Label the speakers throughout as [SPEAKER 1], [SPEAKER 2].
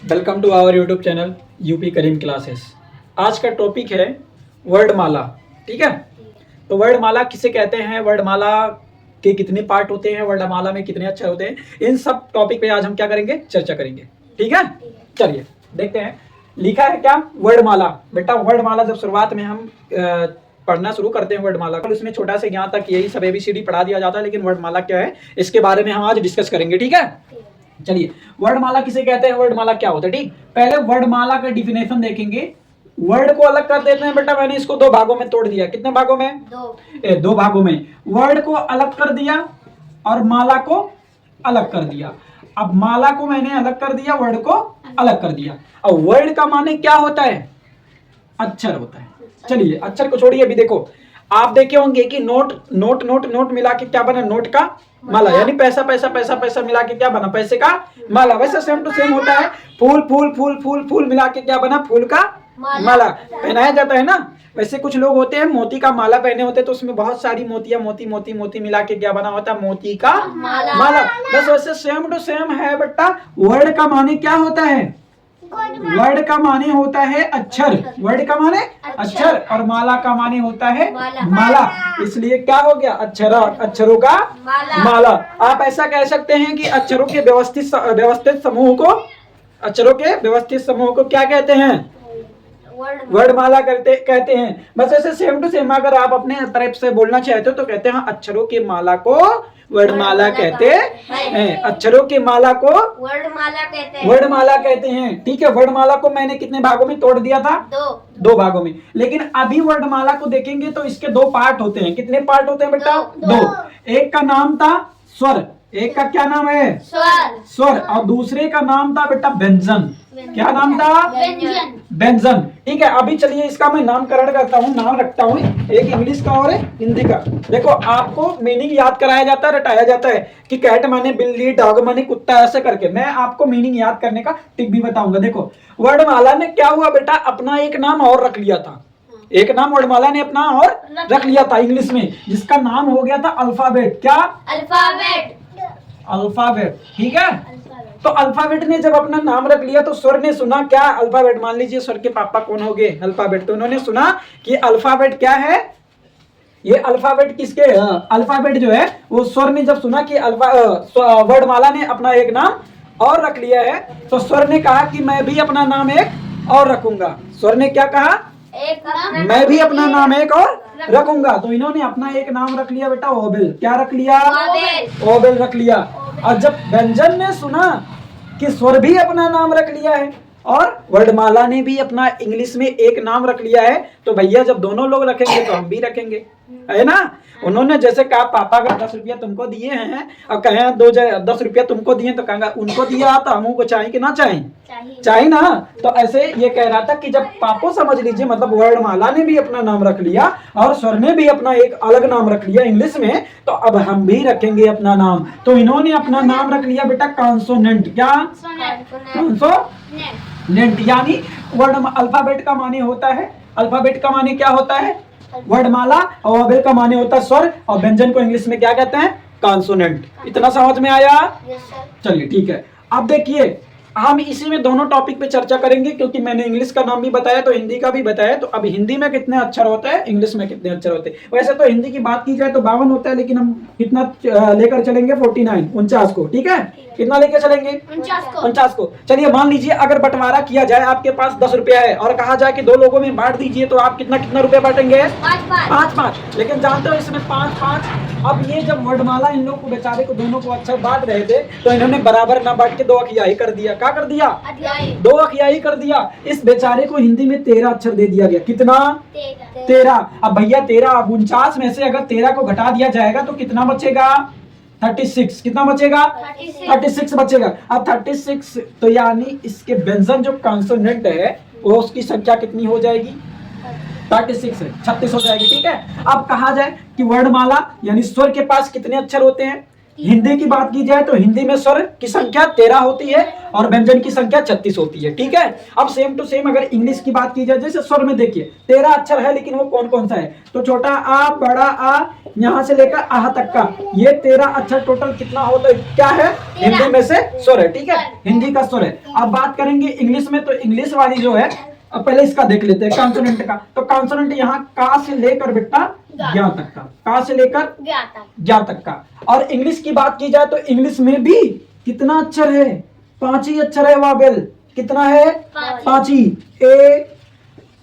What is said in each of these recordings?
[SPEAKER 1] Welcome to our YouTube channel UP Karim classes. आज का topic है वर्णमाला। ठीक है, तो वर्णमाला किसे कहते हैं, वर्णमाला के कितने पार्ट होते हैं, वर्णमाला में कितने अक्षर होते हैं, इन सब टॉपिक पे आज हम क्या करेंगे, चर्चा करेंगे। ठीक है, चलिए देखते हैं। लिखा है क्या, वर्णमाला। बेटा वर्णमाला जब शुरुआत में हम पढ़ना शुरू करते हैं वर्णमाला को, उसमें छोटा से यहाँ तक यही सब ABCD पढ़ा दिया जाता है, लेकिन वर्णमाला क्या है इसके बारे में हम आज डिस्कस करेंगे। ठीक है, चलिए वर्णमाला किसे कहते हैं, वर्णमाला क्या होता है। ठीक, पहले वर्णमाला का डिफिनेशन देखेंगे। वर्ड को अलग कर देते हैं। बेटा मैंने इसको दो भागों में तोड़ दिया। कितने भागों में? दो भागों में। वर्ड को अलग कर दिया और माला को अलग कर दिया। अब माला को मैंने अलग कर दिया, वर्ड को अलग कर दिया। अब वर्ड का माने क्या होता है, अक्षर होता है। चलिए अक्षर को छोड़िए, अभी देखो आप देखे होंगे कि नोट नोट नोट नोट मिला के क्या बना, नोट का माला, यानी पैसा पैसा पैसा पैसा मिला के क्या बना, पैसे का माला। वैसे सेम टू सेम होता है फूल फूल फूल फूल फूल मिला के क्या बना, फूल का माला पहनाया जाता है ना। वैसे कुछ लोग होते हैं मोती का माला पहने होते हैं, तो उसमें बहुत सारी मोतियां मोती मोती मोती मिला के क्या बना होता है, मोती का माला। बस वैसे सेम टू सेम है बेटा। वर्ड का माने क्या होता है, वर्ड का माने होता है अक्षर। वर्ड का माने अक्षर और माला का माने होता है माला। इसलिए क्या हो गया, अक्षरों का माला। आप ऐसा कह सकते हैं कि अक्षरों के व्यवस्थित समूह को, अक्षरों के व्यवस्थित समूह को क्या कहते हैं, वर्णमाला कहते हैं। बस ऐसे सेम टू सेम अगर आप अपने तरफ से बोलना चाहते हो तो कहते हैं अक्षरों की माला को वर्णमाला कहते हैं। अक्षरों की माला को वर्णमाला कहते हैं। ठीक है, वर्णमाला को मैंने कितने भागों में तोड़ दिया था, दो भागों में। लेकिन अभी वर्णमाला को देखेंगे तो इसके दो पार्ट होते हैं। कितने पार्ट होते हैं बेटा, दो। एक का नाम था स्वर, एक का क्या नाम है, स्वर, और दूसरे का नाम था बेटा व्यंजन। क्या नाम था, व्यंजन। ठीक है, अभी चलिए इसका मैं नामकरण करता हूँ, नाम रखता हूँ, एक इंग्लिश का और हिंदी का। देखो आपको मीनिंग याद कराया जाता है, रटाया जाता है कि कैट माने बिल्ली, डॉग माने कुत्ता, ऐसे करके मैं आपको मीनिंग याद करने का टिप भी बताऊंगा। देखो वर्णमाला ने क्या हुआ बेटा, अपना एक नाम और रख लिया था। एक नाम वर्णमाला ने अपना और रख लिया था इंग्लिश में, जिसका नाम हो गया था अल्फाबेट। क्या, अल्फाबेट। ठीक है, तो अल्फाबेट ने जब अपना नाम रख लिया तो स्वर ने सुना क्या, अल्फाबेट। मान लीजिए स्वर के पापा कौन हो गए, अल्फाबेट। तो उन्होंने सुना कि अल्फाबेट क्या है, ये अल्फाबेट किसके, अल्फाबेट जो है वो स्वर ने जब सुना कि वर्णमाला ने अपना एक नाम और रख लिया है, तो स्वर ने कहा कि मैं भी अपना नाम एक और रखूंगा। स्वर ने क्या कहा, मैं भी अपना नाम एक और रखूंगा। तो इन्होंने अपना एक नाम रख लिया बेटा, ओबेल। क्या रख लिया, ओबेल रख लिया। और जब व्यंजन ने सुना कि स्वर भी अपना नाम रख लिया है और वर्णमाला ने भी अपना इंग्लिश में एक नाम रख लिया है, तो भैया जब दोनों लोग रखेंगे तो हम भी रखेंगे, है ना। उन्होंने जैसे कहा पापा अगर 10 रुपया तुमको दिए हैं और कहें 10 रुपया तुमको दिए, तो कहेंगे उनको दिया तो हमको चाहिए कि ना चाहिए, चाहिए ना। तो ऐसे ये कह रहा था कि जब पापो समझ लीजिए, मतलब वर्णमाला ने भी अपना नाम रख लिया और स्वर ने भी अपना एक अलग नाम रख लिया इंग्लिश में, तो अब हम भी रखेंगे अपना नाम। तो इन्होंने अपना नाम रख लिया बेटा कॉन्सोनेंट। क्या, कॉन्सोनेंट, यानी वर्ण। अल्फाबेट का माने होता है, अल्फाबेट का माने क्या होता है, वर्णमाला, और ओबेल का माने होता है स्वर, और व्यंजन को इंग्लिश में क्या कहते हैं, कॉन्सोनेंट। इतना समझ में आया? चलिए ठीक है, अब देखिए हम इसी में दोनों टॉपिक पे चर्चा करेंगे, क्योंकि मैंने इंग्लिश का नाम भी बताया तो हिंदी का भी बताया। तो अब हिंदी में कितने अक्षर होते हैं, इंग्लिश में कितने अक्षर होते हैं। वैसे तो हिंदी की बात की जाए तो 52 होता है, लेकिन हम कितना लेकर चलेंगे, 49 को। ठीक है, कितना लेकर चलेंगे, 49 को। चलिए मान लीजिए अगर बंटवारा किया जाए, आपके पास 10 रुपया है और कहा जाए कि दो लोगों में बांट दीजिए, तो आप कितना कितना रुपया बांटेंगे, 5-5। लेकिन जानते हो इसमें 5-5। अब ये जब वर्णमाला इन लोगों को बेचारे को दोनों को अक्षर बांट रहे थे, तो इन्होंने बराबर ना बांट के 2 अखियाई कर दिया। क्या कर दिया, 2 अखियाई कर दिया। इस बेचारे को हिंदी में 13 अक्षर दे दिया गया। कितना, 13। अब भैया 13, अब 49 में से अगर 13 को घटा दिया जाएगा तो कितना बचेगा, 36। कितना बचेगा, 36 बचेगा। अब 36, तो यानी इसके व्यंजन जो कॉन्सोनेंट है वो उसकी संख्या कितनी हो जाएगी, 36 36 हो जाएगी। ठीक है, अब कहा जाए कि वर्णमाला यानी स्वर के पास कितने अक्षर होते हैं, हिंदी की बात की जाए तो हिंदी में स्वर की संख्या 13 होती है और व्यंजन की संख्या 36 होती है। ठीक है, अब सेम टू सेम अगर इंग्लिश की बात की जाए, जैसे स्वर में देखिए 13 अक्षर है, लेकिन वो कौन कौन सा है, तो छोटा आ, बड़ा आ, यहां से लेकर आह तक का, ये 13 अक्षर टोटल कितना होता है, क्या है, हिंदी में से स्वर है। ठीक है, हिंदी का स्वर है। अब बात करेंगे इंग्लिश में, तो इंग्लिश वाली जो है, अब पहले इसका देख लेते हैं कॉन्सोनेंट का। तो कॉन्सोनेंट यहाँ का से लेकर बेटा ज्ञा तक का, का से लेकर ज्ञा तक का। और इंग्लिश की बात की जाए तो इंग्लिश में भी कितना अक्षर है, 5 ही अक्षर है। वावेल कितना है, 5 ही। ए,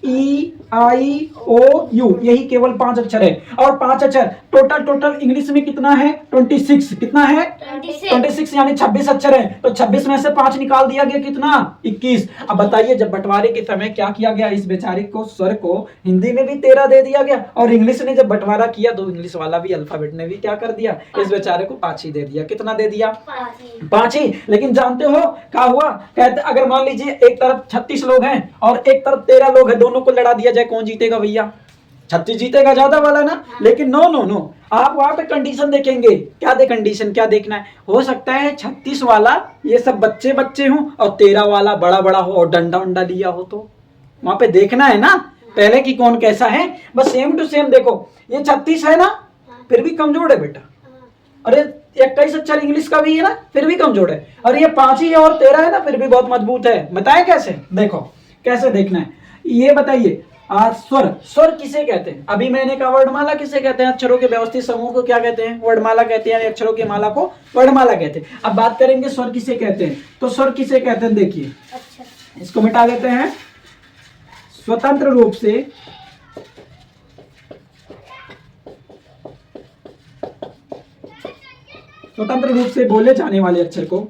[SPEAKER 1] ई, आई, ओ, यू, यही केवल 5 अक्षर है। और 5 अक्षर टोटल इंग्लिश में कितना है, 26। कितना है, 26 यानी 26 अक्षर है। तो 26 में से 5 निकाल दिया गया, कितना, 21। अब बताइए, जब बंटवारे के समय क्या किया गया, इस बेचारे को, स्वर को हिंदी में भी 13 दे दिया गया, और इंग्लिश ने जब बंटवारा किया तो इंग्लिश वाला भी अल्फाबेट ने भी क्या कर दिया, इस बेचारे को 5 ही दे दिया। कितना दे दिया, 5 ही। लेकिन जानते हो क्या हुआ, कहते अगर मान लीजिए एक तरफ 36 लोग हैं और एक तरफ 13 लोग हैं, दोनों को लड़ा दिया जाए, कौन जीतेगा भैया, 36 जीतेगा, ज्यादा वाला ना। लेकिन नो नो नो, आप वहां पे कंडीशन देखेंगे। क्या दे कंडीशन, क्या देखना है, हो सकता है 36 वाला ये सब बच्चे बच्चे हों और 13 वाला बड़ा बड़ा हो और डंडा उंडा लिया हो, तो वहां पे देखना है ना पहले कि कौन कैसा है। बस सेम टू सेम देखो, ये 36 है ना, फिर भी कमजोर है बेटा। अरे 21 अक्षर इंग्लिश का भी है ना, फिर भी कमजोर है। और ये 5 ही और 13 है ना, फिर भी बहुत मजबूत है। बताएं कैसे, देखो कैसे देखना है, ये बताइए। स्वर, स्वर किसे कहते हैं, अभी मैंने कहा वर्णमाला किसे कहते हैं, अक्षरों के व्यवस्थित समूह को क्या कहते हैं, वर्णमाला कहते हैं, अक्षरों की माला को वर्णमाला कहते हैं। अब बात करेंगे स्वर किसे कहते हैं, तो स्वर किसे कहते हैं, देखिए इसको मिटा देते हैं। स्वतंत्र रूप से बोले जाने वाले अक्षर को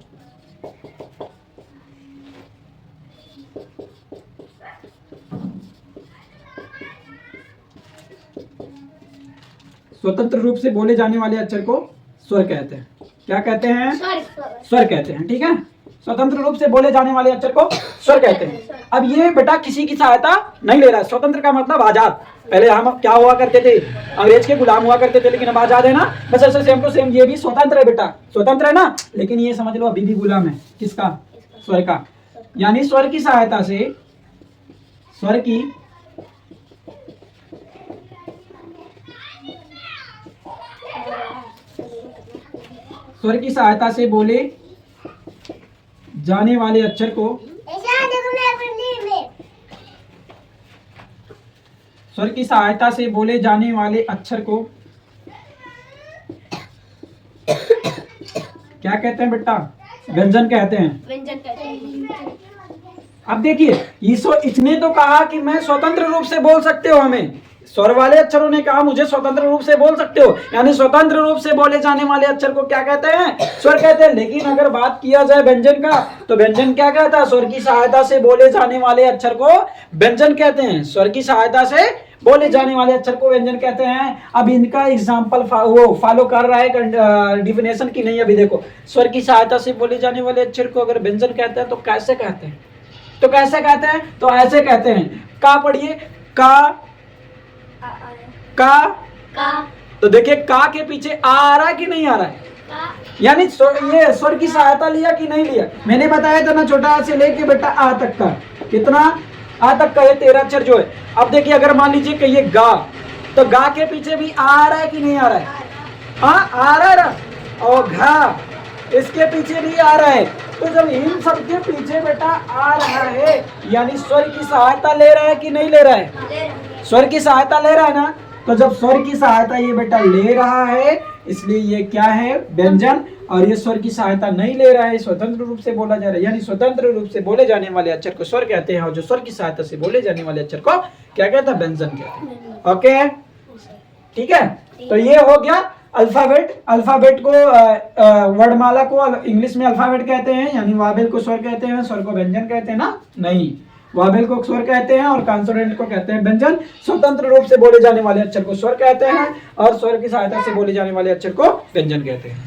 [SPEAKER 1] स्वतंत्र रूप से बोले जाने वाले अक्षर को स्वर कहते हैं। क्या कहते हैं, स्वर कहते हैं। ठीक है, स्वतंत्र रूप से बोले जाने वाले अक्षर को स्वर कहते हैं। अब ये बेटा किसी की सहायता नहीं ले रहा है। स्वतंत्र का मतलब आजाद। पहले हम क्या हुआ करते थे, अंग्रेज के गुलाम हुआ करते थे, लेकिन अब आजाद है ना। बस ऐसे सेम टू सेम ये भी स्वतंत्र है बेटा, स्वतंत्र है ना, लेकिन ये समझ लो अभी भी गुलाम है। किसका, स्वर का। यानी स्वर की सहायता से, स्वर की सहायता से बोले जाने वाले अक्षर को, स्वर की सहायता से बोले जाने वाले अक्षर को क्या कहते हैं बेटा, व्यंजन कहते हैं। व्यंजन कहते हैं। अब देखिए, इसने तो कहा कि मैं स्वतंत्र रूप से बोल सकते हो, हमें स्वर वाले अक्षरों ने कहा मुझे स्वतंत्र रूप से बोल सकते हो, यानी स्वतंत्र रूप से बोले जाने वाले अक्षर को क्या कहते हैं, स्वर कहते हैं। लेकिन अगर बात किया जाए व्यंजन का, तो व्यंजन क्या कहता है, स्वर की सहायता से बोले जाने वाले अक्षर को व्यंजन कहते हैं। स्वर की सहायता से बोले जाने वाले अक्षर को व्यंजन कहते हैं। अब इनका एग्जाम्पल वो फॉलो कर रहा है डिफिनेशन की नहीं। अभी देखो, स्वर की सहायता से बोले जाने वाले अक्षर को अगर व्यंजन कहते हैं तो कैसे कहते हैं, तो कैसे कहते हैं, तो ऐसे कहते हैं। का पढ़िए, का, तो देखिए का के पीछे आ रहा है कि नहीं आ रहा है, यानी ये स्वर की सहायता लिया कि नहीं लिया। मैंने बताया था ना, छोटा आ से लेके बेटा आ तक का, कितना, आ तक का ये 13 अक्षर जो है। अब देखिए अगर मान लीजिए कहिए गा, तो गा के पीछे भी आ रहा है कि नहीं आ रहा है, हाँ आ रहा है। और घा, इसके पीछे भी आ रहा है। तो जब इन सब के पीछे बेटा आ रहा है, यानी स्वर की सहायता ले रहा है कि नहीं ले रहा है, स्वर की सहायता ले रहा है ना। तो जब स्वर की सहायता ये बेटा ले रहा है, इसलिए ये क्या है, व्यंजन। और ये स्वर की सहायता नहीं ले रहा है, स्वतंत्र रूप से बोला जा रहा है, यानी स्वतंत्र रूप से बोले जाने वाले अक्षर को स्वर कहते हैं, और जो स्वर की सहायता से बोले जाने वाले अक्षर को क्या कहते हैं, व्यंजन कहते हैं। ओके, ठीक है। तो ये हो गया अल्फाबेट। अल्फाबेट को वर्णमाला को इंग्लिश में अल्फाबेट कहते हैं, यानी वावेल को स्वर कहते हैं, स्वर को व्यंजन कहते हैं ना, नहीं, वावेल को स्वर कहते हैं और कॉन्सोनेंट को कहते हैं व्यंजन। स्वतंत्र रूप से बोले जाने वाले अक्षर को स्वर कहते हैं और स्वर की सहायता से बोले जाने वाले अक्षर को व्यंजन कहते हैं।